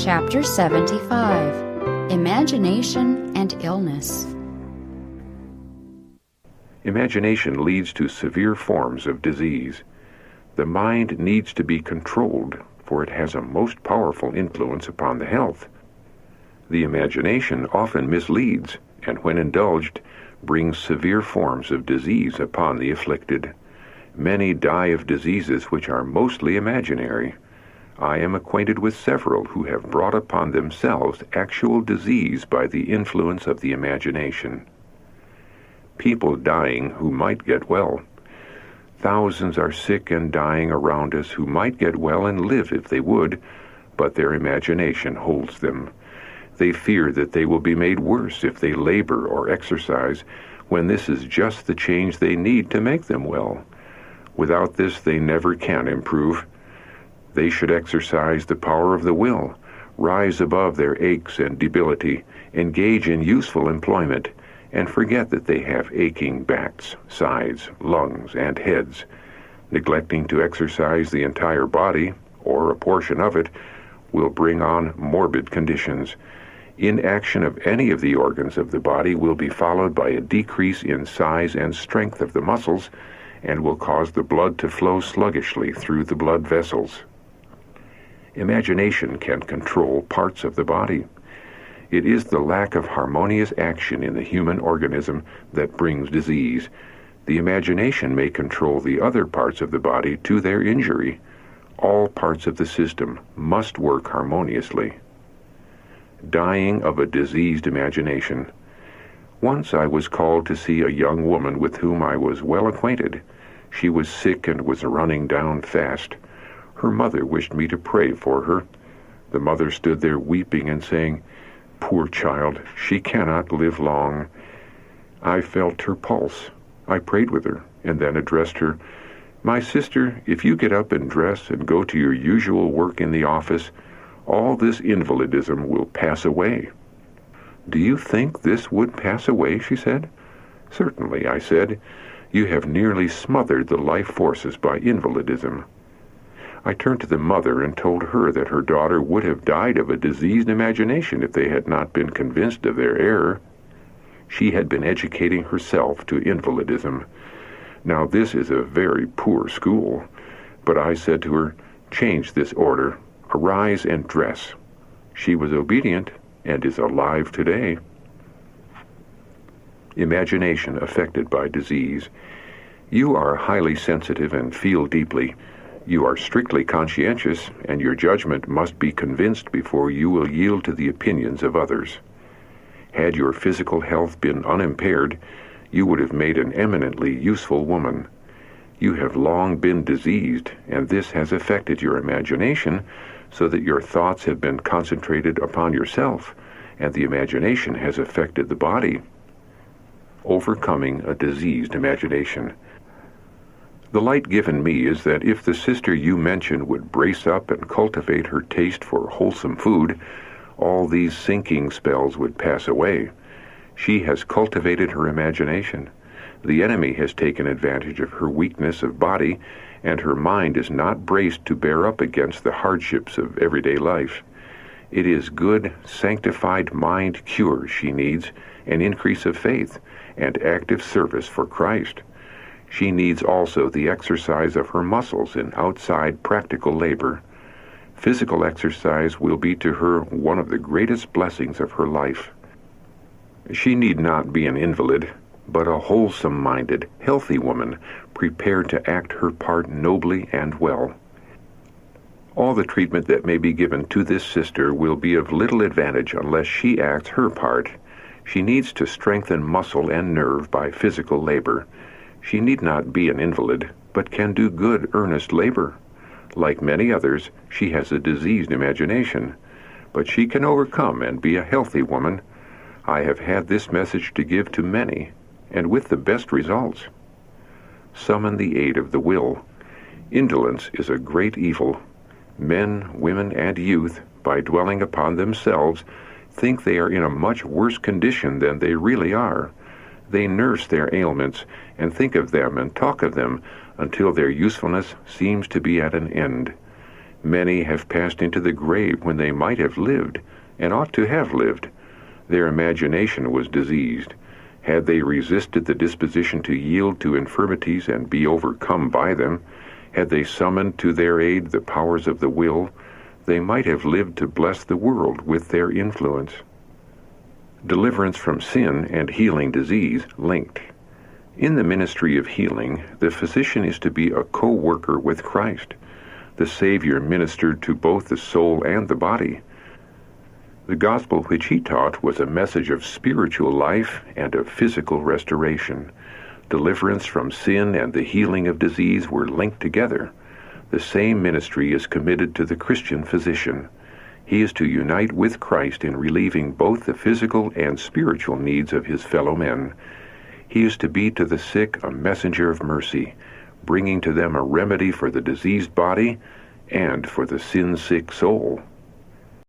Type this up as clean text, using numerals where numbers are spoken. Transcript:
Chapter 75, Imagination and Illness. Imagination leads to severe forms of disease. The mind needs to be controlled, for it has a most powerful influence upon the health. The imagination often misleads, and when indulged, brings severe forms of disease upon the afflicted. Many die of diseases which are mostly imaginary. I am acquainted with several who have brought upon themselves actual disease by the influence of the imagination. People dying who might get well. Thousands are sick and dying around us who might get well and live if they would, but their imagination holds them. They fear that they will be made worse if they labor or exercise, when this is just the change they need to make them well. Without this, they never can improve. They should exercise the power of the will, rise above their aches and debility, engage in useful employment, and forget that they have aching backs, sides, lungs, and heads. Neglecting to exercise the entire body, or a portion of it, will bring on morbid conditions. Inaction of any of the organs of the body will be followed by a decrease in size and strength of the muscles, and will cause the blood to flow sluggishly through the blood vessels. Imagination can control parts of the body. It is the lack of harmonious action in the human organism that brings disease. The imagination may control the other parts of the body to their injury. All parts of the system must work harmoniously. Dying of a diseased imagination. Once I was called to see a young woman with whom I was well acquainted. She was sick and was running down fast. Her mother wished me to pray for her. The mother stood there weeping and saying, "Poor child, she cannot live long." I felt her pulse. I prayed with her, and then addressed her, "My sister, if you get up and dress and go to your usual work in the office, all this invalidism will pass away." "Do you think this would pass away?" she said. "Certainly," I said. "You have nearly smothered the life forces by invalidism." I turned to the mother and told her that her daughter would have died of a diseased imagination if they had not been convinced of their error. She had been educating herself to invalidism. Now this is a very poor school, but I said to her, "Change this order. Arise and dress." She was obedient and is alive today. Imagination affected by disease. You are highly sensitive and feel deeply. You are strictly conscientious, and your judgment must be convinced before you will yield to the opinions of others. Had your physical health been unimpaired, you would have made an eminently useful woman. You have long been diseased, and this has affected your imagination, so that your thoughts have been concentrated upon yourself, and the imagination has affected the body. Overcoming a diseased imagination. The light given me is that if the sister you mentioned would brace up and cultivate her taste for wholesome food, all these sinking spells would pass away. She has cultivated her imagination. The enemy has taken advantage of her weakness of body, and her mind is not braced to bear up against the hardships of everyday life. It is good, sanctified mind cure she needs, an increase of faith, and active service for Christ. She needs also the exercise of her muscles in outside practical labor. Physical exercise will be to her one of the greatest blessings of her life. She need not be an invalid, but a wholesome-minded, healthy woman, prepared to act her part nobly and well. All the treatment that may be given to this sister will be of little advantage unless she acts her part. She needs to strengthen muscle and nerve by physical labor. She need not be an invalid, but can do good, earnest labor. Like many others, she has a diseased imagination, but she can overcome and be a healthy woman. I have had this message to give to many, and with the best results. Summon the aid of the will. Indolence is a great evil. Men, women, and youth, by dwelling upon themselves, think they are in a much worse condition than they really are. They nurse their ailments and think of them and talk of them until their usefulness seems to be at an end. Many have passed into the grave when they might have lived, and ought to have lived. Their imagination was diseased. Had they resisted the disposition to yield to infirmities and be overcome by them, had they summoned to their aid the powers of the will, they might have lived to bless the world with their influence. Deliverance from sin and healing disease linked. In the ministry of healing, the physician is to be a co-worker with Christ. The Savior ministered to both the soul and the body. The gospel which he taught was a message of spiritual life and of physical restoration. Deliverance from sin and the healing of disease were linked together. The same ministry is committed to the Christian physician. He is to unite with Christ in relieving both the physical and spiritual needs of his fellow men. He is to be to the sick a messenger of mercy, bringing to them a remedy for the diseased body and for the sin-sick soul.